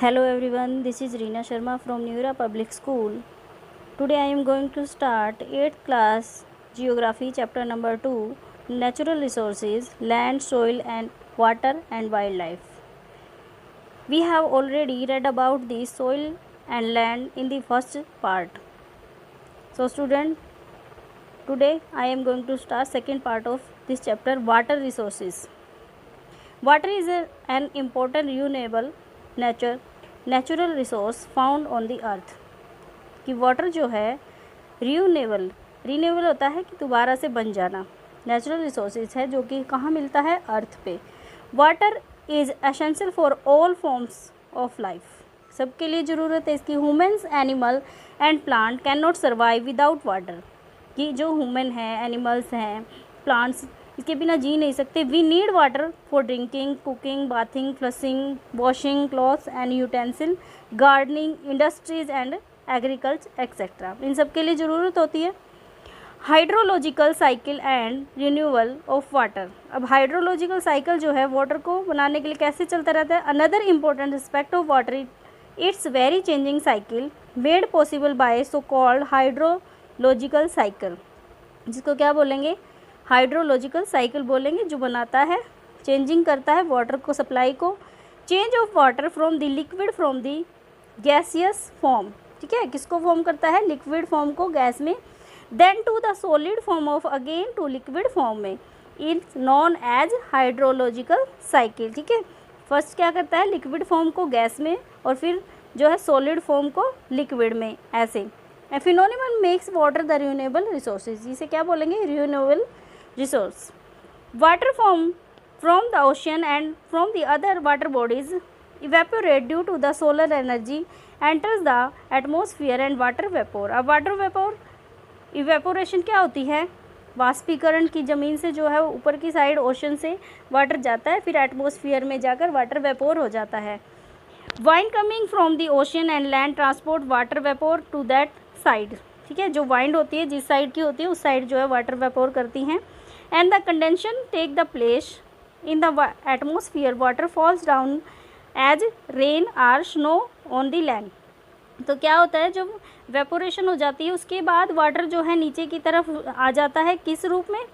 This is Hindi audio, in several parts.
Hello everyone, this is Reena Sharma from Neura Public School. Today I am going to start 8th class Geography chapter number 2, Natural Resources, Land, Soil and Water and Wildlife. We have already read about the soil and land in the first part. So student, today I am going to start second part of this chapter, Water Resources. Water is an important renewable natural resource found on the अर्थ। कि वाटर जो है रीन्यूएबल होता है कि दोबारा से बन जाना, नेचुरल रिसोर्सेज है जो कि कहाँ मिलता है, अर्थ पे। Water is essential for all forms of life, सबके लिए ज़रूरत है इसकी। Humans, animal and plant can not survive without water. कि जो ह्यूमन हैं, एनिमल्स हैं, प्लांट्स, इसके बिना जी नहीं सकते। We need water for drinking, cooking, bathing, flushing, washing clothes and utensil, gardening, industries and agriculture etcetera. इन सब के लिए ज़रूरत होती है। Hydrological cycle and renewal of water. अब हाइड्रोलॉजिकल साइकिल जो है वाटर को बनाने के लिए कैसे चलता रहता है। Another important aspect of water it's very changing cycle made possible by so called hydrological cycle, जिसको क्या बोलेंगे, हाइड्रोलॉजिकल साइकिल बोलेंगे, जो बनाता है, चेंजिंग करता है वाटर को, सप्लाई को। Change of water from the liquid from the gaseous form, ठीक है, किसको फॉर्म करता है, लिक्विड फॉर्म को गैस में, then to the solid form of again to liquid form में, it's known as hydrological cycle. ठीक है, फर्स्ट क्या करता है, लिक्विड फॉर्म को गैस में और फिर जो है सॉलिड फॉर्म को लिक्विड में, ऐसे। A phenomenon makes water the renewable resources, इसे क्या बोलेंगे, renewable resource. Water from the ocean and from the other water bodies evaporate due to the solar energy enters the atmosphere and water vapor. अब वाटर वेपोर इवेपोरेशन क्या होती है, वाष्पीकरण की, ज़मीन से जो है ऊपर की साइड ओशन से वाटर जाता है, फिर एटमॉस्फेयर में जाकर वाटर वेपोर हो जाता है। Wind coming from the ocean and land transport water vapour to that side. ठीक है, जो वाइंड होती है जिस साइड की होती है उस साइड जो है वाटर वेपोर करती हैं। And the condensation take the place in the atmosphere, water falls down as rain or snow on the land. तो क्या होता है, जब वेपोरेशन हो जाती है उसके बाद वाटर जो है नीचे की तरफ आ जाता है, किस रूप में,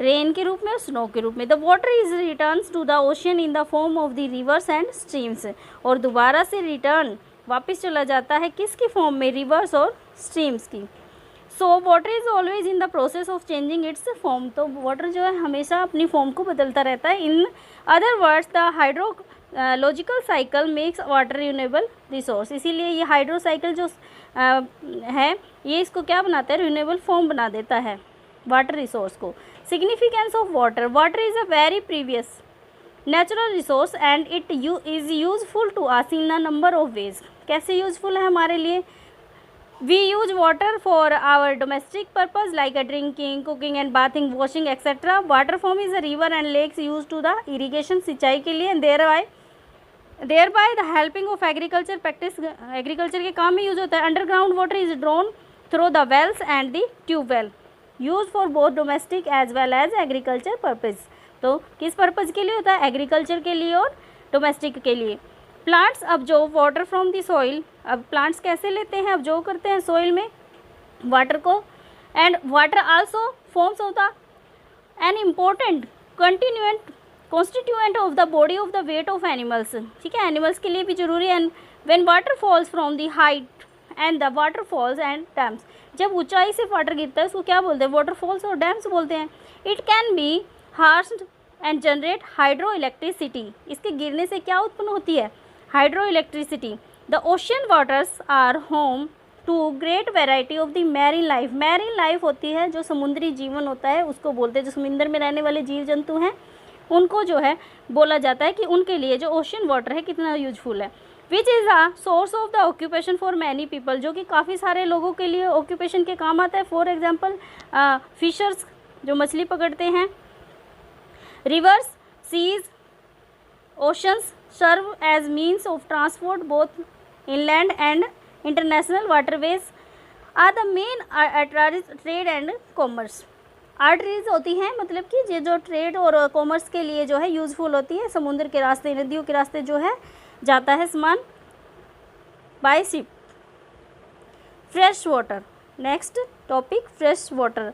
रेन के रूप में और स्नो के रूप में। The water is returns to the ocean in the form of the rivers and streams, और दोबारा से रिटर्न वापस चला जाता है किसकी फॉर्म में, रिवर्स और स्ट्रीम्स की। So water is always in the process of changing it's form, तो वाटर जो है हमेशा अपनी फॉर्म को बदलता रहता है। In other words the hydrological cycle makes water renewable resource, इसीलिए ये हाइड्रो साइकिल जो है ये इसको क्या बनाता है, रिन्यूएबल फॉर्म बना देता है वाटर रिसोर्स को। Significance of water, water is a very previous natural resource and it is useful to us in a number of ways. कैसे यूजफुल है हमारे लिए, we use water for our domestic purpose like drinking, cooking and bathing, washing etc. Water form is a river and lakes used to the irrigation, सिंचाई के लिए, and thereby the helping of agriculture practice, agriculture के काम में यूज होता है। Underground water is drawn through the wells and the tube well, used for both domestic as well as agriculture purpose। तो किस पर्पज़ के लिए होता है, एग्रीकल्चर के लिए और डोमेस्टिक के लिए। Plants absorb water from the soil, अब प्लांट्स कैसे लेते हैं, अब्जॉर्ब करते हैं सॉइल में वाटर को। And water also forms of the an important constituent of the body of the weight of animals. ठीक है, एनिमल्स के लिए भी जरूरी है। And when water falls from the height and the water falls and dams, जब ऊंचाई से वाटर गिरता है उसको क्या बोलते हैं, वाटर फॉल्स और डैम्स बोलते हैं। It can be harnessed and generate hydro electricity, इसके गिरने से क्या उत्पन्न होती है, hydro electricity. The ocean waters are home to great variety of the marine life, marine life होती है जो समुद्री जीवन होता है उसको बोलते हैं, जो समुद्र में रहने वाले जीव जंतु हैं उनको जो है बोला जाता है कि उनके लिए जो ओशन वाटर है कितना यूजफुल है। Which is a source of the occupation for many people, जो कि काफ़ी सारे लोगों के लिए ऑक्यूपेशन के काम आता है। फॉर एग्जाम्पल फिशर्स जो मछली पकड़ते हैं। Rivers, seas, oceans serve as means of transport both inland and international waterways are the main arteries trade and commerce। Arteries होती हैं मतलब कि ये जो ट्रेड और कॉमर्स के लिए जो है यूज़फुल होती है, समुद्र के रास्ते, नदियों के रास्ते जो है जाता है सामान। By ship. Fresh water, next topic fresh water.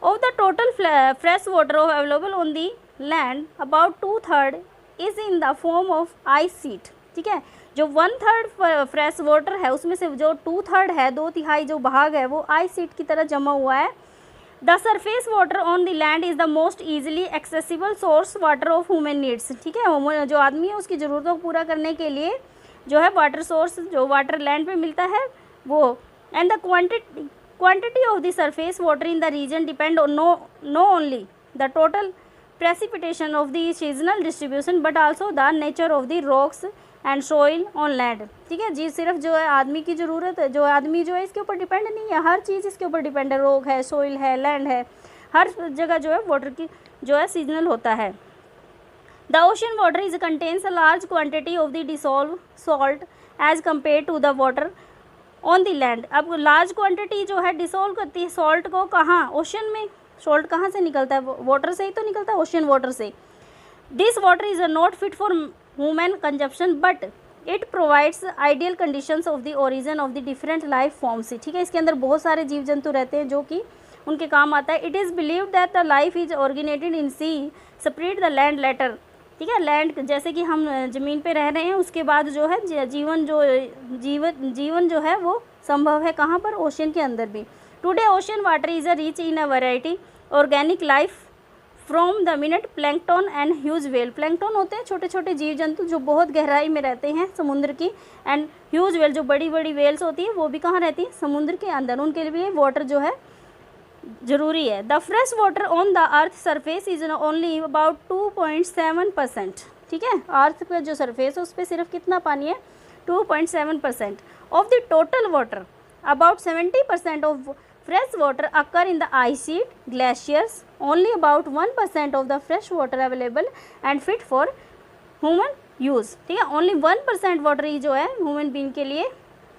Of the total fresh water available on the land about 2/3 is in the form of ice sheet. ठीक है, जो 1/3 फ्रेश वाटर है उसमें से जो 2/3 है, 2/3 जो भाग है वो आइस शीट की तरह जमा हुआ है। The surface water on the land is the most easily accessible source water of human needs. ठीक है, जो आदमी है उसकी ज़रूरतों को पूरा करने के लिए जो है वाटर सोर्स, जो वाटर लैंड पे मिलता है वो। And the quantity of the surface water in the region depend on no only the total precipitation of the seasonal distribution but also the nature of the rocks and soil on land. ठीक है जी, सिर्फ जो है आदमी की ज़रूरत है, जो आदमी जो है इसके ऊपर डिपेंड नहीं है, हर चीज़ इसके ऊपर डिपेंड है, रॉक है, सोइल है, लैंड है, हर जगह जो है वाटर की जो है सीजनल होता है। The ocean water is contains a large quantity of the dissolve salt as compare to the water on the land. अब लार्ज क्वांटिटी जो है डिसॉल्व करती है सॉल्ट को कहाँ, ओशन में। सॉल्ट कहाँ से निकलता है, वाटर से ही तो निकलता है, ओशन वाटर से। This water is not fit for human consumption but it provides ideal conditions of the origin of the different life forms. ठीक है, इसके अंदर बहुत सारे जीव जंतु रहते हैं जो कि उनके काम आता है। It is believe that the life is originated in sea separate the land later. ठीक है, लैंड जैसे कि हम ज़मीन पे रह रहे हैं, उसके बाद जो है जीवन जो है वो संभव है कहाँ पर, ओशन के अंदर भी। Today ocean water is a rich in a variety organic life from the minute plankton and huge well. Plankton होते हैं छोटे छोटे जीव जंतु जो बहुत गहराई में रहते हैं समुद्र की, एंड ह्यूज वेल जो बड़ी बड़ी वेल्स होती है वो भी कहाँ रहती है, समुद्र के अंदर। उनके लिए भी वाटर जो है ज़रूरी है। The fresh water on the earth surface is only about 2.7%। ठीक है, अर्थ पे जो सरफेस है उस पर सिर्फ कितना पानी है, 2.7% of the total water. About 70% of fresh water occur in the ice sheet glaciers. Only about 1% of the fresh water available and fit for human use. ठीक है, only 1% वाटर ही जो है ह्यूमन बीइंग के लिए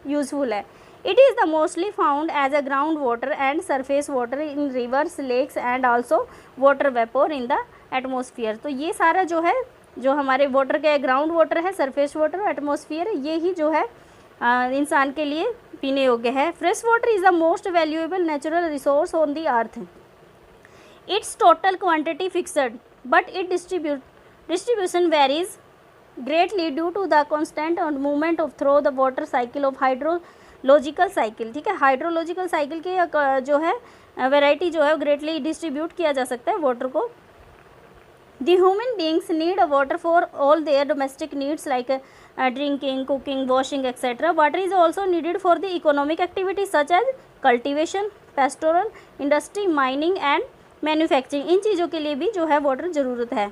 यूजफुल है। It is the mostly found as a ground water and surface water in rivers, lakes and also water vapor in the atmosphere. तो ये सारा जो है जो हमारे वाटर के ग्राउंड वाटर है, सरफेस वाटर, एटमोसफियर, ये ही जो है इंसान के लिए पीने योग्य है। Fresh water is the most valuable natural resource on the earth. Its total quantity fixed but it distribution varies greatly due to the constant movement of through the water cycle of hydrological cycle. ठीक है, हाइड्रोलॉजिकल साइकिल की जो है वेराइटी जो है ग्रेटली डिस्ट्रीब्यूट किया जा सकता है वाटर को। The human beings need water for all their domestic needs like drinking, cooking, washing, etc. Water is also needed for the economic activities such as cultivation, pastoral, industry, mining and manufacturing. इन चीज़ों के लिए भी जो है वाटर ज़रूरत है।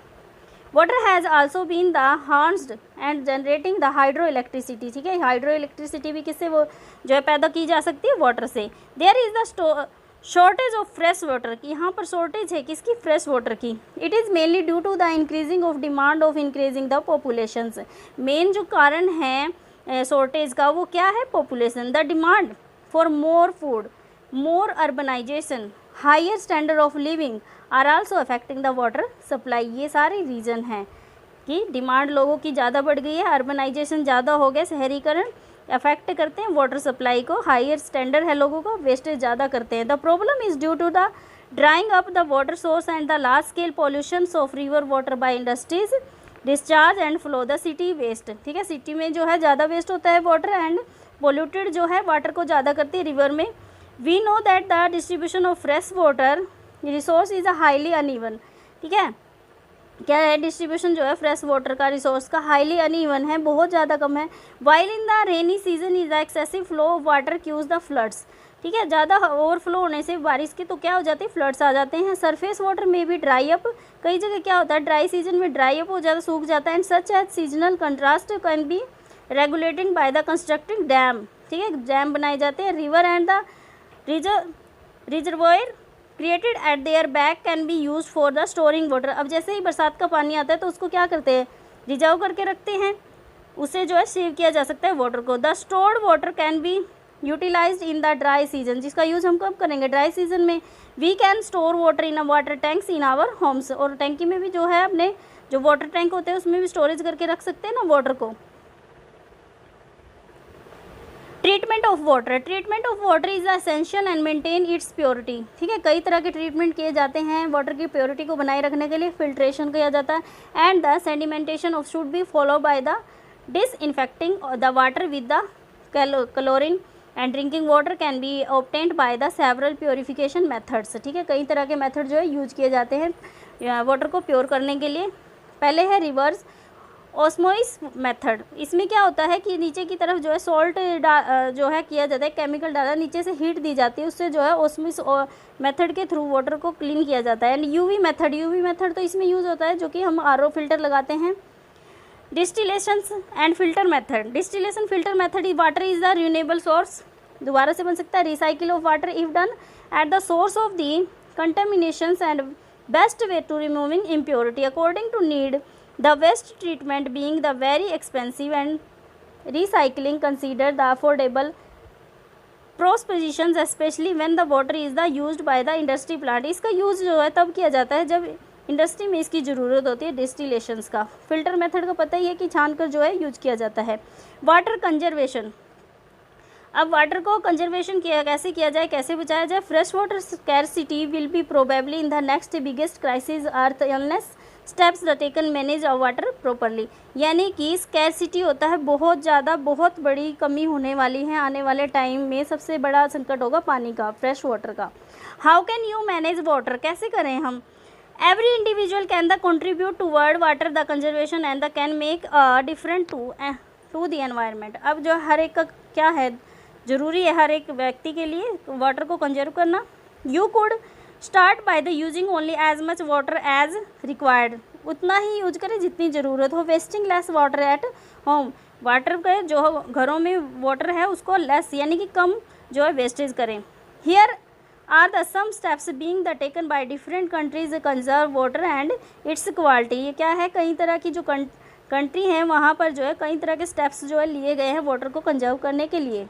Water has also been the harnessed and generating the hydroelectricity. ठीक है, हाइड्रो इलेक्ट्रिसिटी भी किससे वो जो है पैदा की जा सकती है, वाटर से। There is the shortage of fresh water की, यहाँ पर शॉर्टेज है किसकी, फ्रेश वाटर की। It is mainly due to the increasing of demand of increasing the populations. Main जो कारण है शॉर्टेज का वो क्या है, population. The demand for more food, more urbanisation, higher standard of living are also affecting the water supply. ये सारे रीज़न हैं कि डिमांड लोगों की ज़्यादा बढ़ गई है, अर्बनाइजेशन ज़्यादा हो गया, शहरीकरण अफेक्ट करते हैं वाटर सप्लाई को, हायर स्टैंडर्ड है लोगों को, वेस्टेज ज़्यादा करते हैं। The problem is due to the drying up the water source and the large scale pollutions of river water by industries discharge and flow the city waste. ठीक है, सिटी में जो है ज़्यादा वेस्ट होता है वाटर एंड पोल्यूटेड जो है वाटर को ज़्यादा करती है रिवर में। We know that the distribution of fresh water resource is a highly uneven. ठीक है, क्या है, डिस्ट्रीब्यूशन जो है फ्रेश वाटर का रिसोर्स का हाईली अनइवन है, बहुत ज़्यादा कम है। While in the rainy season is the excessive flow of water causes the floods. ठीक है, ज़्यादा ओवरफ्लो होने से बारिश की तो क्या हो जाती है, फ्लड्स आ जाते हैं। सरफेस वाटर में भी ड्राई अप, कई जगह क्या होता है ड्राई सीजन में ड्राई अप हो जाता, सूख जाता है। And such as seasonal contrast can be regulating by the constructing dam. ठीक है, डैम बनाए जाते हैं। River and the reservoir created at their back can be use for the storing water. अब जैसे ही बरसात का पानी आता है तो उसको क्या करते हैं, रिजर्व करके रखते हैं, उससे जो है सेव किया जा सकता है वाटर को। The stored water can be utilised in the dry season, जिसका यूज़ हम कब करेंगे, ड्राई सीजन में। We can store water in a water tanks in our homes, और टैंकी में भी जो है अपने जो वाटर टैंक होते हैं उसमें भी स्टोरेज करके रख सकते हैं ना वाटर को। Treatment of water is essential and maintain its purity. ठीक है, कई तरह के ट्रीटमेंट किए जाते हैं वाटर की प्योरिटी को बनाए रखने के लिए। फिल्ट्रेशन किया जाता है and the sedimentation of should be follow by the disinfecting the water with the chlorine and drinking water can B obtained by the several purification methods. ठीक है, कई तरह के मेथड जो है यूज किए जाते हैं वाटर को प्योर करने के लिए। पहले है रिवर्स ऑस्मोसिस मेथड। इसमें क्या होता है कि नीचे की तरफ जो है सॉल्ट जो है किया जाता है, केमिकल डाला, नीचे से हीट दी जाती है, उससे जो है ऑस्मोसिस मेथड के थ्रू वाटर को क्लीन किया जाता है। एंड यूवी मेथड तो इसमें यूज़ होता है जो कि हम आरओ फिल्टर लगाते हैं। Distillation and filter method. Distillation filter method is water is the renewable source, दोबारा से बन सकता है। Recycle of water if done at the source of the contaminations and best way to removing impurity according to need. The waste treatment being the very expensive and recycling considered the affordable propositions, especially when the water is the used by the industry plant। इसका यूज़ जो है तब किया जाता है जब इंडस्ट्री में इसकी ज़रूरत होती है डिस्टिलेशंस का। फिल्टर मेथड का पता ही है कि छान कर जो है यूज किया जाता है। Water conservation. अब वाटर को कंजर्वेशन कैसे किया जाए, कैसे बचाया जाए। Fresh water scarcity will be probably in the next biggest crisis earth unless steps the taken manage of water properly. यानी कि स्कैरसिटी होता है बहुत ज़्यादा, बहुत बड़ी कमी होने वाली है आने वाले टाइम में। सबसे बड़ा संकट होगा पानी का, फ्रेश वाटर का। How can you manage water, कैसे करें हम। Every individual can the contribute toward water the conservation and the can make a different to the environment. अब जो हर एक का क्या है, ज़रूरी है हर एक व्यक्ति के लिए वाटर को कंजर्व करना। You could start by the using only as much water as required, उतना ही यूज करें जितनी ज़रूरत हो। Wasting less water at home, water के जो घरों में वाटर है उसको लेस यानी कि कम जो है वेस्टेज करें। Here are the some steps being the taken by different countries conserve water and its quality. ये क्या है, कई तरह की जो कंट्री हैं वहाँ पर जो है कई तरह के स्टेप्स जो है लिए गए हैं वाटर को कंजर्व करने के लिए।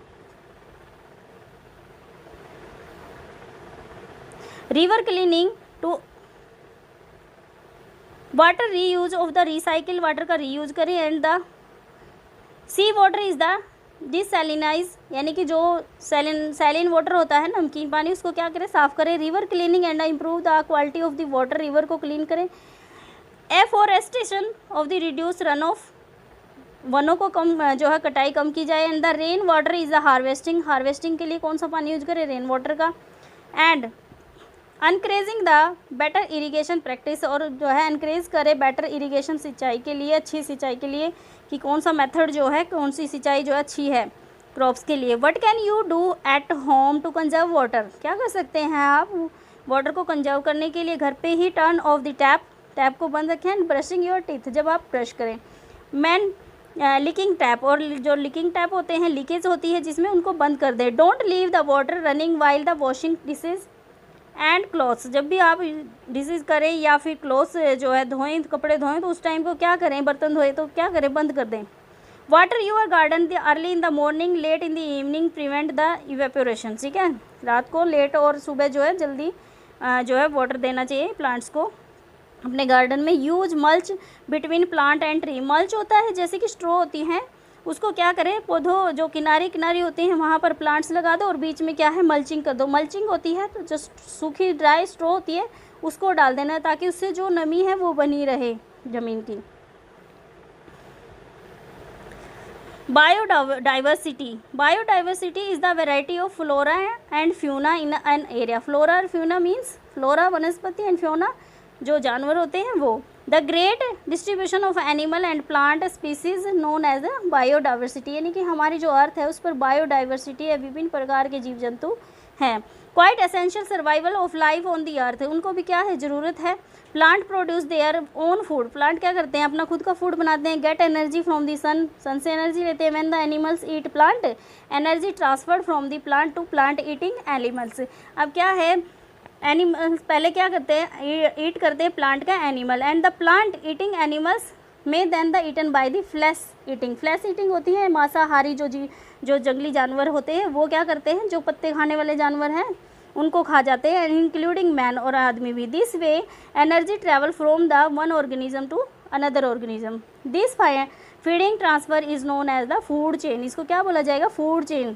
River cleaning to water reuse of the recycle water का रीयूज करें। And the sea water is the desalinize, यानी कि जो सैलिन वाटर होता है नमकीन पानी, उसको क्या करें, साफ़ करें। River cleaning and improve the quality of the water, river को क्लीन करें। Afforestation of the reduce run off, वनों को कम जो है कटाई कम की जाए। And the rain water is the harvesting, harvesting के लिए कौन सा पानी यूज करें, रेन वाटर का। And increasing the better irrigation practice, और जो है अनक्रेज करे बेटर इरीगेशन सिंचाई के लिए, अच्छी सिंचाई के लिए कि कौन सा मेथड जो है, कौन सी सिंचाई जो है अच्छी है क्रॉप्स के लिए। What can you do at home to conserve water, क्या कर सकते हैं आप वाटर को कंजर्व करने के लिए घर पे ही। टर्न ऑफ द टैप को बंद रखें। एंड ब्रशिंग योर टीथ, जब आप ब्रश करें। मैन लीकिंग टैप, और जो लीकिंग टैप होते हैं, लीकेज होती है जिसमें, उनको बंद कर दें। Don't leave the water running while the washing dishes and clothes, जब भी आप डिशेज करें या फिर क्लॉथ्स जो है धोएं, कपड़े धोएं, तो उस टाइम को क्या करें, बर्तन धोएं तो क्या करें, बंद कर दें। Water your garden the early in the morning late in the evening prevent the evaporation. ठीक है, रात को लेट और सुबह जो है जल्दी जो है वाटर देना चाहिए प्लांट्स को अपने गार्डन में। Use mulch between plant and tree, mulch होता है जैसे कि स्ट्रॉ होती हैं, उसको क्या करें, पौधों जो किनारे होते हैं वहाँ पर प्लांट्स लगा दो और बीच में क्या है मल्चिंग कर दो। मल्चिंग होती है तो जो सूखी ड्राई स्ट्रॉ होती है उसको डाल देना है ताकि उससे जो नमी है वो बनी रहे ज़मीन की। Biodiversity, biodiversity is the variety of flora and fauna in an area. Flora और फ्यूना मीन्स फ्लोरा वनस्पति एंड फ्यूना जो जानवर होते हैं वो। The great distribution of animal and plant species known as biodiversity, यानी कि हमारी जो अर्थ है उस पर बायोडाइवर्सिटी है, विभिन्न प्रकार के जीव जंतु हैं। Quite essential survival of life on the earth, उनको भी क्या है, ज़रूरत है। Plant produce their own food, plant क्या करते हैं, अपना खुद का फूड बनाते हैं। Get energy from the sun, sun से एनर्जी लेते हैं। When the animals eat plant, energy transferred from the plant to plant eating animals. अब क्या है, एनिमल्स पहले क्या करते हैं, ईट करते हैं प्लांट का animal, and the plant eating animals में then the eaten by the flesh eating. Flesh eating होती है मांसाहारी जो जंगली जानवर होते हैं वो क्या करते हैं, जो पत्ते खाने वाले जानवर हैं उनको खा जाते हैं, इंक्लूडिंग मैन और आदमी भी। This way energy travel from the one organism to another organism. This feeding transfer is known as the food chain, इसको क्या बोला जाएगा, food chain.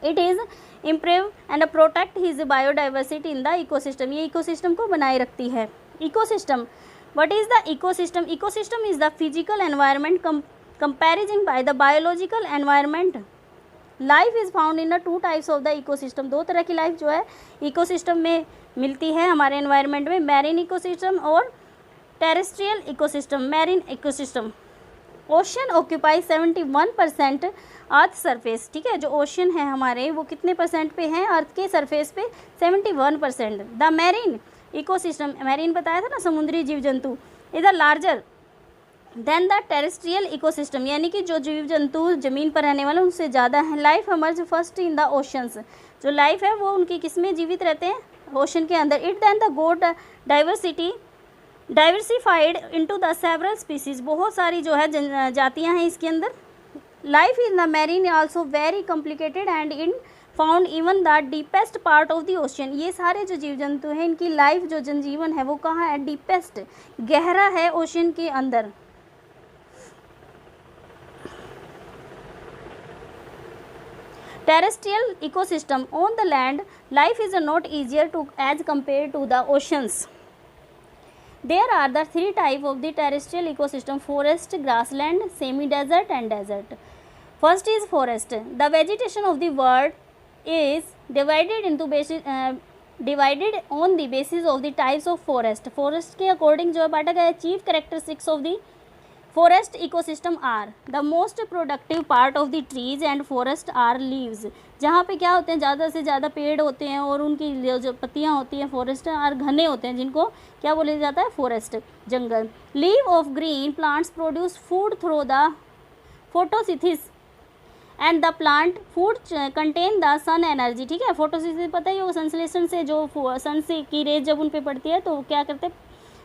It is improve and protect his biodiversity in the ecosystem, ये इकोसिस्टम को बनाए रखती है। Ecosystem, what is the ecosystem? Ecosystem is the physical environment comparison by the biological environment. Life is found in the two types of the ecosystem, दो तरह की लाइफ जो है इकोसिस्टम में मिलती है हमारे एनवायरनमेंट में, मैरीन इकोसिस्टम और terrestrial ecosystem. Marine ecosystem, ocean occupy 71% earth surface, ठीक है, जो ओशन है हमारे वो कितने परसेंट पे हैं, अर्थ के सरफेस पे 71%। द मैरीन इकोसिस्टम, मैरीन बताया था ना, समुद्री जीव जंतु, is the larger than the terrestrial ecosystem, यानी कि जो जीव जंतु ज़मीन पर रहने वाले उनसे ज़्यादा हैं। Life emerge first in the oceans, जो लाइफ है वो उनकी किस में जीवित रहते हैं, ओशन के अंदर। इट दैन द गोड diversified into the several species, बहुत सारी जो है जातियां हैं इसके अंदर। Life in the marine also very complicated and in found even the deepest part of the ocean, ये सारे जो जीव जंतु हैं इनकी लाइफ जो जनजीवन है वो कहाँ है, डीपेस्ट, गहरा है ओशन के अंदर। Terrestrial ecosystem, on the land life is not easier to as compared to the oceans. There are the three types of the terrestrial ecosystem: forest, grassland, semi-desert and desert. First is forest. The vegetation of the world is divided into divided on the basis of the types of forest. Forest के according जो बांटा गया है, chief characteristics of the forest ecosystem are the most productive part of the trees and forest are leaves, जहाँ पे क्या होते हैं, ज़्यादा से ज़्यादा पेड़ होते हैं और उनकी जो पत्तियाँ होती हैं फॉरेस्ट और घने होते हैं, जिनको क्या बोला जाता है, फॉरेस्ट, जंगल। Leave of green plants produce food through the photosynthesis and the plant food contain the sun energy, ठीक है, फोटोसिंथेसिस पता ही होगा, संश्लेषण से जो सन से की रेज जब उन पे पड़ती है तो क्या करते हैं,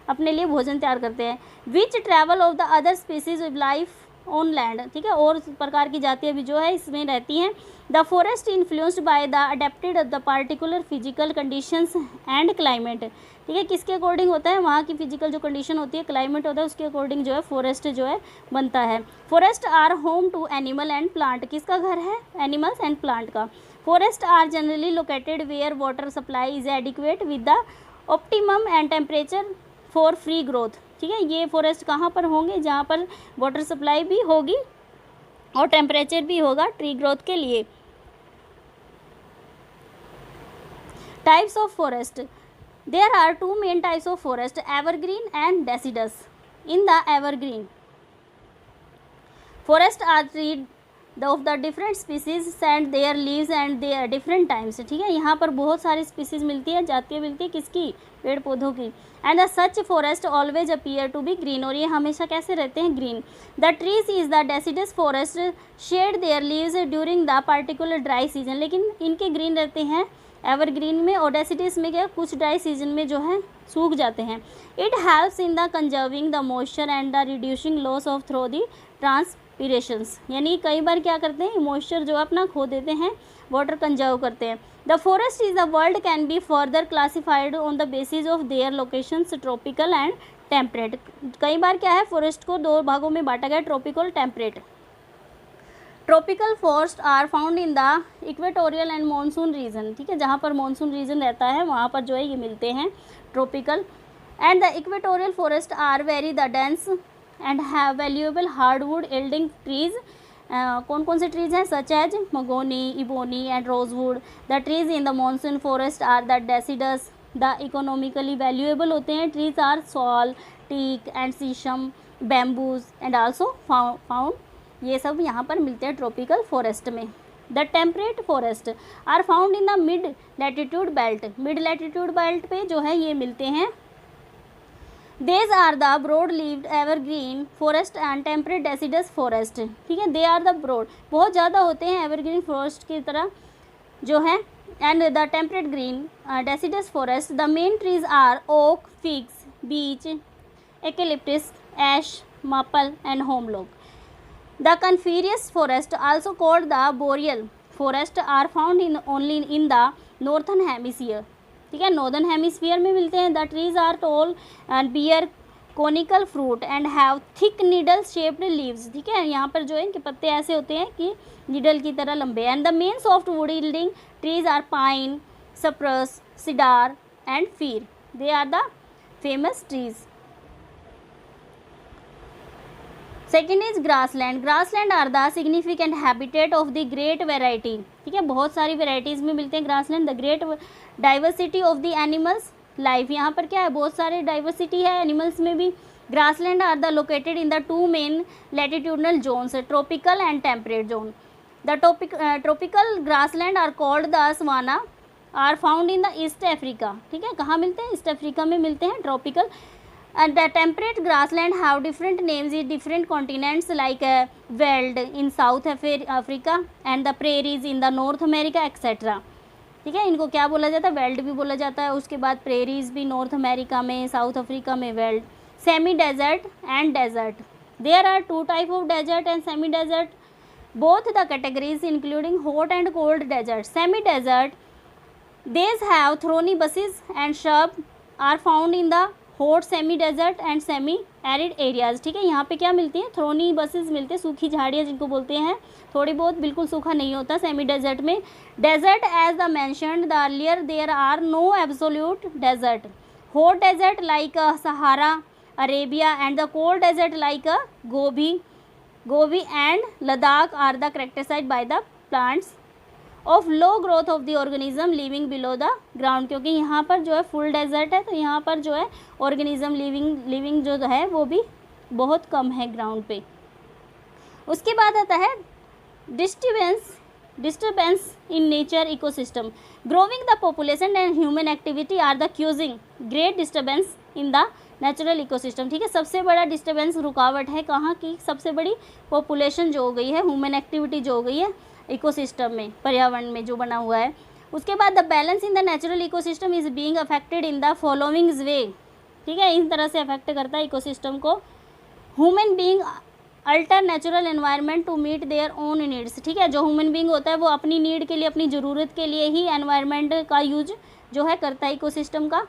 अपने लिए भोजन तैयार करते हैं। Which travel of the other species of life on land, ठीक है, और प्रकार की जातियाँ भी जो है इसमें रहती हैं। The forest influenced by the adapted the particular physical conditions and climate, ठीक है, किसके अकॉर्डिंग होता है, वहाँ की फिजिकल जो कंडीशन होती है, क्लाइमेट होता है, उसके अकॉर्डिंग जो है फॉरेस्ट जो है बनता है। Forest are home to animal and plant, किसका घर है, एनिमल्स एंड प्लांट का। Forest are generally located where water supply is adequate with the optimum and temperature for free growth, ठीक है, ये फॉरेस्ट कहाँ पर होंगे, जहाँ पर वाटर सप्लाई भी होगी और टेम्परेचर भी होगा ट्री ग्रोथ के लिए। Types of forest, there are two main types of forest, evergreen and deciduous. In the evergreen forest are trees of the different species and their leaves and their different times, ठीक है, यहाँ पर बहुत सारी स्पीसीज मिलती है, जातियाँ मिलती है, किसकी, पेड़ पौधों की। And the such forest always appear to be green, और ये हमेशा कैसे रहते हैं, green. The trees is the deciduous forest shed their leaves during the particular dry season, लेकिन इनके ग्रीन रहते हैं एवरग्रीन में, और डेसिडस में क्या, कुछ ड्राई सीजन में जो है सूख जाते हैं। It helps in the conserving the moisture and the reducing loss of through the transpirations, यानी कई बार क्या करते हैं, मॉइस्चर जो अपना खो देते हैं, वाटर कंजर्व करते हैं। The forest is the world can be further classified on the basis of their locations tropical and temperate, कई बार क्या है, फॉरेस्ट को दो भागों में बांटा गया, tropical, temperate. Tropical forest are found in the equatorial and monsoon region, ठीक है, जहाँ पर मानसून रीजन रहता है वहाँ पर जो है ये मिलते हैं tropical. And the equatorial forest are very the dense and have valuable hardwood yielding trees, कौन कौन से ट्रीज हैं, such as mahogany, ebony and rosewood. The trees in the monsoon forest are the deciduous, the economically valuable होते हैं trees are sal, teak and sheesham, bamboos and also found, ये सब यहाँ पर मिलते हैं ट्रॉपिकल फॉरेस्ट में। The temperate forest are found in the mid latitude belt, mid latitude belt पे जो है ये मिलते हैं। These are the broad-leaved evergreen forest and temperate deciduous forest, ठीक है, they are the broad, बहुत ज़्यादा होते हैं evergreen forest की तरह जो है, and the temperate green deciduous forest, the main trees are oak, figs, beech, eucalyptus, ash, maple and hemlock. The coniferous forest, also called the boreal forest, are found only in the northern hemisphere, ठीक है, नॉर्दर्न हेमिस्फीयर में मिलते हैं। The trees are tall and bear conical fruit and have thick needle shaped leaves, ठीक है, यहाँ पर जो है इनके पत्ते ऐसे होते हैं कि नीडल की तरह लंबे। And the main soft wood yielding trees are pine, cypress, cedar and fir, they are the famous trees. Second is grassland. Grassland are the significant habitat of the great variety, ठीक है, बहुत सारी वेराइटीज़ में मिलते हैं grassland. The great diversity of the animals life, यहाँ पर क्या है, बहुत सारे डाइवर्सिटी है एनिमल्स में भी। Grassland are the located in the two main latitudinal zones, tropical and temperate zone. The tropical grassland are called the savanna, are found in the east Africa, ठीक है, कहाँ मिलते हैं, ईस्ट अफ्रीका में मिलते हैं tropical. And the temperate grassland have different names in different continents like veld in South Africa and the prairies in the North America etc. ठीक है, इनको क्या बोला जाता है, वेल्ड भी बोला जाता है। उसके बाद प्रेरीज भी नॉर्थ अमेरिका में, साउथ अफ्रीका में veld. Semi desert and desert, there are two type of desert and semi desert, both the categories including hot and cold desert. Semi desert these have thorny bushes and shrub are found in the hot semi desert and semi arid areas, ठीक है, यहाँ पे क्या मिलती है, थ्रोनी बसेस मिलते हैं, सूखी झाड़ियाँ जिनको बोलते हैं, थोड़ी बहुत, बिल्कुल सूखा नहीं होता सेमी डेजर्ट में। Desert as the mentioned the earlier there are no absolute desert. Hot desert like Sahara Arabia and the cold desert like Gobi and Ladakh are the characterised by the plants of low growth of the organism living below the ground, क्योंकि यहाँ पर जो है फुल डेजर्ट है, तो यहाँ पर जो है ऑर्गेनिज्म लिविंग जो है वो भी बहुत कम है ग्राउंड पे। उसके बाद आता है disturbance in nature ecosystem. Growing the population and human activity are the causing great disturbance in the natural ecosystem, ठीक है, सबसे बड़ा डिस्टर्बेंस रुकावट है कहाँ की, सबसे बड़ी पॉपुलेशन जो हो गई है, ह्यूमन एक्टिविटी जो हो गई है इकोसिस्टम में, पर्यावरण में जो बना हुआ है। उसके बाद the balance in the natural ecosystem is being affected in the following वे, ठीक है, इस तरह से अफेक्ट करता है इकोसिस्टम को। Human being alter natural environment to meet their own needs, ठीक है, जो ह्यूमन बीइंग होता है वो अपनी नीड के लिए, अपनी ज़रूरत के लिए ही एनवायरनमेंट का यूज जो है करता है इकोसिस्टम का।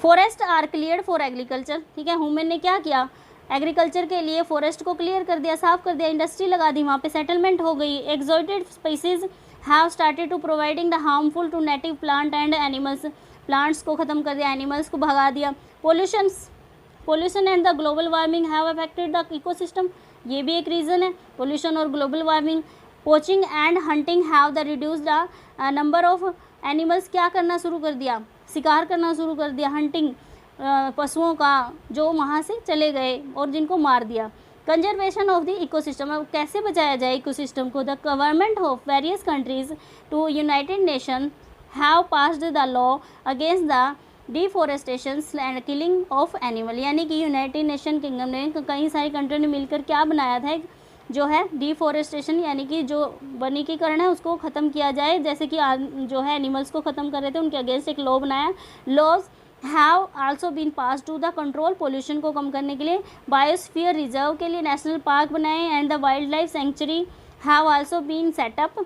Forest are cleared for agriculture, ठीक है, ह्यूमन ने क्या किया, एग्रीकल्चर के लिए फॉरेस्ट को क्लियर कर दिया, साफ कर दिया, इंडस्ट्री लगा दी, वहाँ पे सेटलमेंट हो गई। Exotic species have started to providing the harmful to native plant and animals, plants को ख़त्म कर दिया, एनिमल्स को भगा दिया। Pollution and the global warming have affected the ecosystem, ये भी एक रीज़न है, पोल्यूशन और global warming. Poaching and hunting have the reduce the number of animals, क्या करना शुरू कर दिया, शिकार करना शुरू कर दिया, हंटिंग, पशुओं का जो वहाँ से चले गए और जिनको मार दिया। कंजर्वेशन ऑफ द इकोसिस्टम, अब कैसे बचाया जाए इकोसिस्टम को। The government of various countries to United Nation have passed the law against the deforestation and killing of animal, यानी कि यूनाइटेड नेशन किंगडम ने, कई सारी कंट्री ने मिलकर क्या बनाया था, जो है डिफॉरेस्टेशन, यानी कि जो वनीकरण है उसको ख़त्म किया जाए, जैसे कि जो है एनिमल्स को ख़त्म कर रहे थे उनके अगेंस्ट एक लॉ बनाया। Laws have also been pass to the control pollution को कम करने के लिए। बायोस्फीयर रिजर्व के लिए नेशनल पार्क बनाए and the wild life sanctuary have also been set up.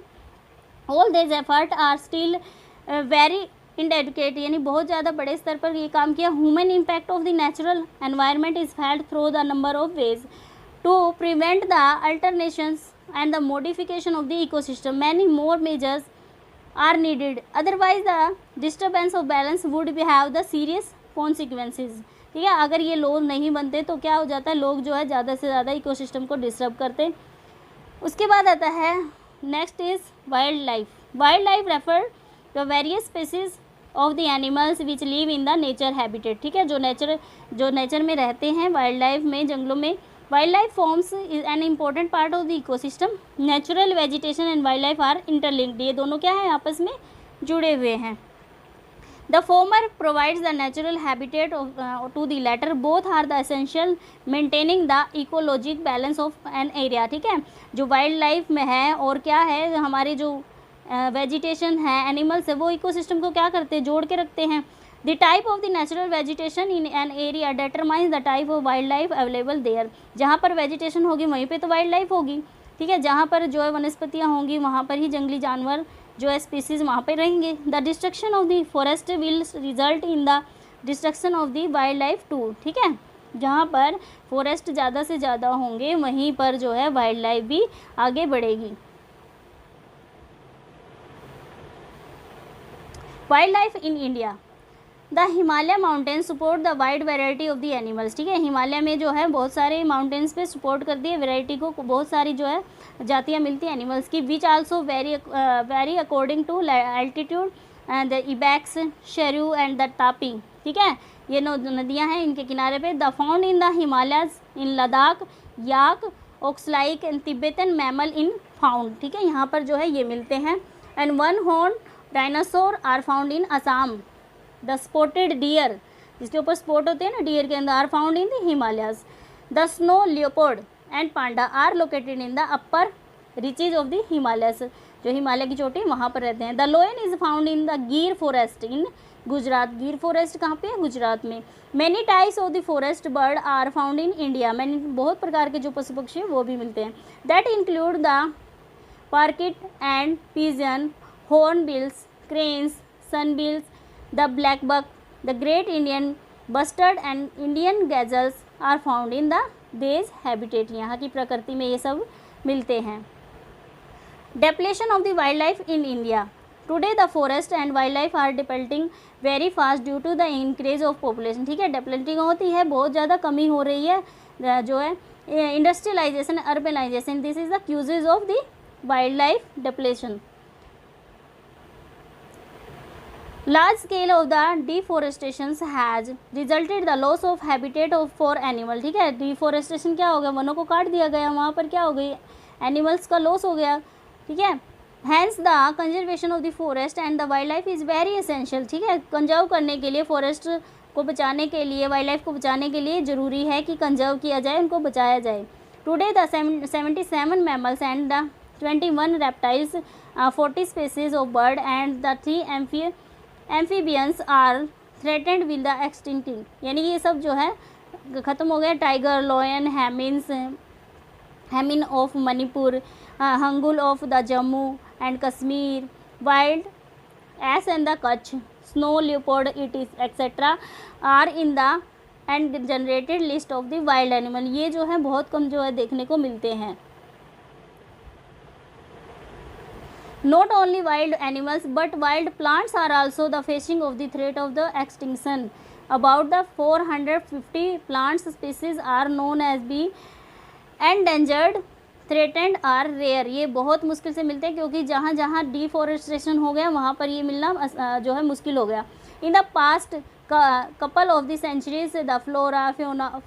All this effort are still very inadequate, यानी बहुत ज़्यादा बड़े स्तर पर ये काम किया। Human impact of the natural environment is felt through the number of ways to prevent the alternations and the modification of the ecosystem. Many more measures are needed, otherwise the disturbance of balance would be have the serious consequences, ठीक है, अगर ये लोग नहीं बनते तो क्या हो जाता है, लोग जो है ज़्यादा से ज़्यादा इकोसिस्टम को डिस्टर्ब करते। उसके बाद आता है next is wild life. Wild life refer to various species of the animals which live in the nature habitat, ठीक है, जो नेचर में रहते हैं, वाइल्ड लाइफ में, जंगलों में। Wild life forms is an important part of the ecosystem. Natural vegetation and wild life are interlinked, ये दोनों क्या है, आपस में जुड़े हुए हैं। The former provides the natural habitat to the latter, both are the essential maintaining the ecologic balance of an area, ठीक है, जो वाइल्ड लाइफ में है और क्या है, हमारे जो वेजिटेशन है, एनिमल्स है, वो इकोसिस्टम को क्या करते हैं, जोड़ के रखते हैं। The type of the natural vegetation in an area determines the type of wildlife available there. जहाँ पर vegetation होगी वहीं पे तो वाइल्ड लाइफ होगी, ठीक है, जहाँ पर जो है वनस्पतियाँ होंगी वहाँ पर ही जंगली जानवर जो है स्पीसीज वहाँ पर रहेंगे। The destruction of the forest will result in the destruction of the wild life too, ठीक है। जहाँ पर फॉरेस्ट ज़्यादा से ज़्यादा होंगे वहीं पर जो है वाइल्ड लाइफ भी आगे बढ़ेगी। Wild life in India, the Himalaya mountains support the wide variety of the animals, ठीक है। हिमालय में जो है बहुत सारे माउंटेन्स पे सपोर्ट करती है वेराइटी को, बहुत सारी जो है जातियाँ मिलती हैं एनिमल्स की। Which also vary according to altitude and the ibex, शेरू एंड द तापी, ठीक है। ये नदियाँ हैं इनके किनारे पे। The found in the Himalayas in Ladakh, yak, ox like and Tibetan mammal in found, ठीक है। यहाँ पर जो है ये मिलते हैं। And one horn dinosaur are found in Assam. The spotted deer, जिसके ऊपर स्पॉट होते हैं ना डियर के अंदर, are found in the Himalayas. The snow leopard and panda are located in the upper reaches of the Himalayas, जो हिमालय की चोटी वहाँ पर रहते हैं। The lion is found in the Gir forest in Gujarat. Gir forest कहाँ पे है? गुजरात में। Many types of the forest bird are found in India. मैंने बहुत प्रकार के जो पशु पक्षी हैं वो भी मिलते हैं। That include the parakeet and pigeon, hornbills, cranes, sunbirds, the blackbuck, the great Indian bustard and Indian gazelles are found in the these habitat. यहाँ की प्रकृति में ये सब मिलते हैं। Depletion of the wild life in India, today the forest and wild life are depleting very fast due to the increase of population, ठीक है। डेप्लेटिंग होती है, बहुत ज़्यादा कमी हो रही है जो है industrialisation, urbanisation. This is the causes of the wild life depletion. Large scale of the deforestation has resulted the loss of habitat of for animal, ठीक है। डिफोरेस्टेशन क्या हो गया? वनों को काट दिया गया, वहाँ पर क्या हो गई? एनिमल्स का लॉस हो गया, ठीक है। Hence the conservation of the forest and the wild life is very essential, ठीक है। कंजर्व करने के लिए, फॉरेस्ट को बचाने के लिए, वाइल्ड लाइफ को बचाने के लिए ज़रूरी है कि कंजर्व किया जाए, उनको बचाया जाए। Today the 77 mammals and the 21 reptiles, 40 species of bird and the 3 amphibians are threatened with the extinction, यानी ये सब जो है ख़त्म हो गया। टाइगर, लॉयन, हेमिन of Manipur, hangul of the Jammu and Kashmir, wild ass and the Kutch, snow leopard it is etcetera are in the endangered list of the wild animal. ये जो है बहुत कम जो है देखने को मिलते हैं। Not only wild animals but wild plants are also the facing of the threat of the extinction. About the 450 plant species are known as being endangered, threatened or rare. ये बहुत मुश्किल से मिलते हैं क्योंकि जहाँ जहाँ डिफॉरेस्टेशन हो गया वहाँ पर ये मिलना जो है मुश्किल हो गया। In the past couple of the centuries the flora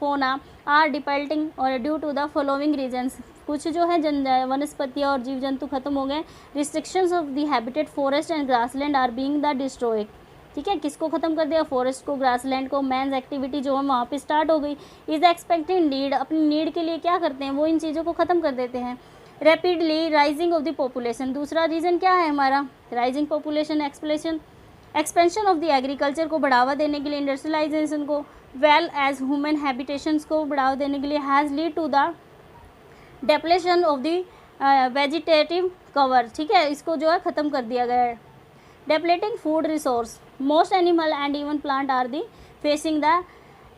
fauna are depleting or due to the following reasons. कुछ जो है वनस्पतियाँ और जीव जंतु खत्म हो गए। Restrictions of the habitat, forest and grassland are being the destroyed, ठीक है। किसको ख़त्म कर दिया? फॉरेस्ट को, ग्रासलैंड को। मैंस एक्टिविटी जो है वहाँ पे स्टार्ट हो गई। इज एक्सपेक्टेड नीड, अपनी नीड के लिए क्या करते हैं वो इन चीज़ों को ख़त्म कर देते हैं। Rapidly rising of the population, दूसरा रीज़न क्या है हमारा? Rising population, expansion of the agriculture को बढ़ावा देने के लिए, इंडस्ट्रियलाइजेशन को, वेल एज ह्यूमन हैबिटेशंस को बढ़ावा देने के लिए, has lead to the depletion of the vegetative cover, ठीक है। इसको जो है ख़त्म कर दिया गया है। Depleting food resource, most animal and even plant are the facing the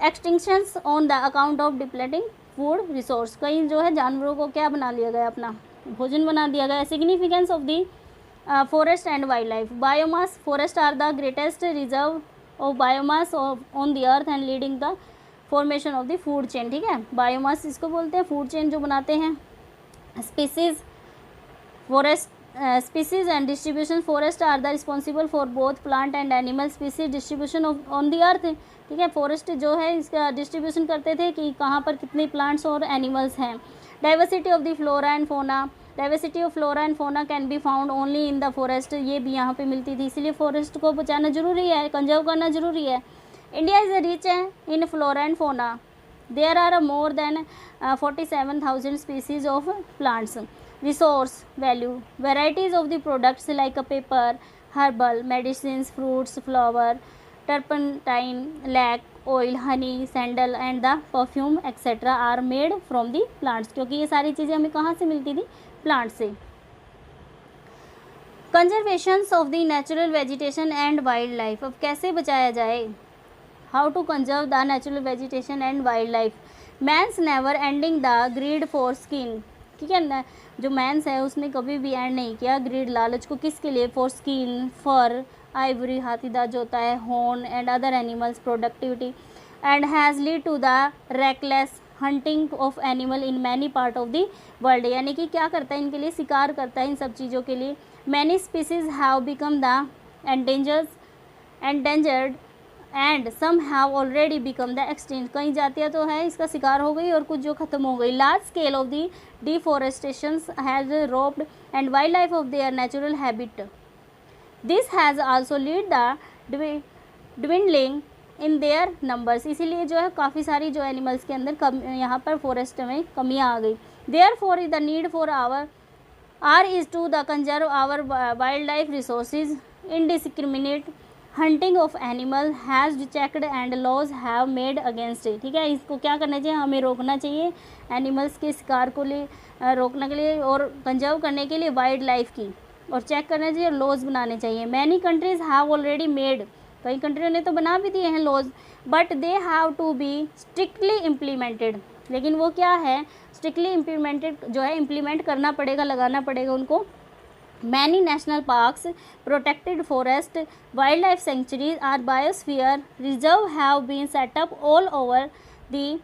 extinctions on the account of depleting food resource. कई जो है जानवरों को क्या बना लिया गया? अपना भोजन बना दिया गया। Significance of the forest and wild life, biomass, forest are the greatest reserve of biomass on the earth and leading the formation of the food chain, ठीक है। बायोमास इसको बोलते हैं, फूड चेन जो बनाते हैं। Species, forest species and distribution, forest are the responsible for both plant and animal species distribution on the earth, ठीक है। फॉरेस्ट जो है इसका डिस्ट्रीब्यूशन करते थे कि कहाँ पर कितने प्लांट्स और एनिमल्स हैं। Diversity of the flora and fauna, diversity of flora and fauna can be found only in the forest, ये भी यहाँ पे मिलती थी। इसलिए फॉरेस्ट को बचाना जरूरी है, कंजर्व करना जरूरी है। India is rich in flora and fauna. There are more than 47,000 species of plants. Resource value, varieties of the products like paper, herbal, medicines, fruits, flower, turpentine, lac, oil, honey, sandal and the perfume etc. are made from the plants. क्योंकि ये सारी चीज़ें हमें कहाँ से मिलती थी? प्लांट से। Conservations of the natural vegetation and wild life, अब कैसे बचाया जाए? How to conserve the natural vegetation and wild life, man's never ending the greed for skin, ठीक है ना, जो मैंस है उसने कभी भी एंड नहीं किया ग्रीड लालच को, किसके लिए, फॉर स्किन, फर, आइवरी हाथी दांत जो होता है, horn and other animals productivity, and has lead to the reckless hunting of animal in many part of the world, यानी कि क्या करता है, इनके लिए शिकार करता है इन सब चीज़ों के लिए। Many species have become the endangered and some have already become the extinct, कई जातियाँ तो है इसका शिकार हो गई और कुछ जो ख़त्म हो गई। Large scale of the deforestation has robed and wild life of their natural habit, this has also lead the dwindling in their numbers, इसीलिए जो है काफ़ी सारी जो एनिमल्स के अंदर यहाँ पर फॉरेस्ट में कमियाँ आ गई। Therefore the need for are is to the conserve our wild life resources, indiscriminate hunting of animal has checked and laws have made against it, ठीक है, इसको क्या करना चाहिए, हमें रोकना चाहिए एनिमल्स के शिकार को लिए रोकने के लिए और कंजर्व करने के लिए वाइल्ड लाइफ की, और चेक करना चाहिए, लॉज बनाने चाहिए। Many countries have already made, कई कंट्रियों ने तो बना भी दिए हैं laws, but they have to be strictly implemented, लेकिन वो क्या है, स्ट्रिक्टली इम्प्लीमेंटेड जो है इम्प्लीमेंट करना पड़ेगा, लगाना पड़ेगा उनको। Many national parks, protected forest, wild life sanctuaries और biosphere reserve have been set up all over the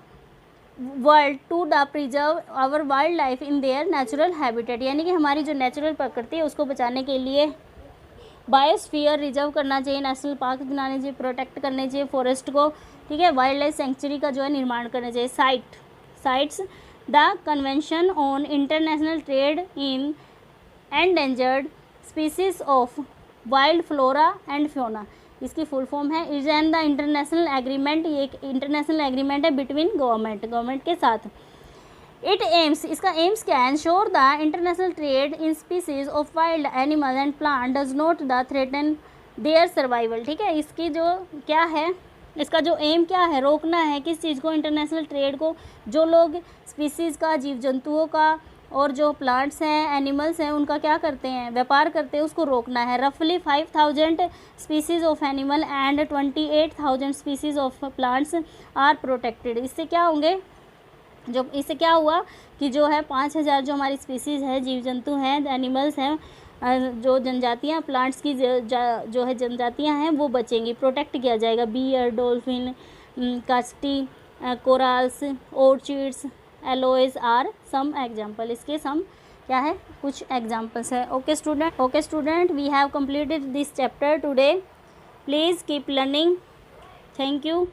world to the preserve our wild life in their natural habitat, यानी कि हमारी जो नेचुरल प्रकृति है उसको बचाने के लिए बायोस्फीयर रिजर्व करना चाहिए, नेशनल पार्क बनाने चाहिए, प्रोटेक्ट करने चाहिए फॉरेस्ट को, ठीक है, वाइल्ड लाइफ सेंचुरी का जो है निर्माण करना चाहिए। Sites the convention on international trade in endangered species of wild flora and Fiona, इसकी फुल फॉर्म है is and the international agreement, ये एक इंटरनेशनल एग्रीमेंट है बिटवीन गवर्नमेंट के साथ। इट एम्स, इसका एम्स क्या है, ensure the international trade in species of wild animal and plant does not the threaten their survival, ठीक है, इसकी जो क्या है, इसका जो एम क्या है, रोकना है किस चीज़ को, इंटरनेशनल ट्रेड को, जो लोग स्पीसीज़ का, जीव जंतुओं का और जो प्लांट्स हैं, एनिमल्स हैं, उनका क्या करते हैं, व्यापार करते हैं, उसको रोकना है। रफली 5000 species of animal and 28,000 species of plants are protected, इससे क्या होंगे, जो इससे क्या हुआ कि जो है 5000 जो हमारी स्पीसीज़ है, जीव जंतु हैं, एनिमल्स हैं, जो जनजातियाँ, प्लांट्स की जो है जनजातियाँ हैं वो बचेंगी, प्रोटेक्ट किया जाएगा। Bear, dolphin, cacti, corals, orchids, aloes are some example, इसके सम क्या है, कुछ एग्जाम्पल्स है। Okay student, we have completed this chapter today. Please keep learning. Thank you.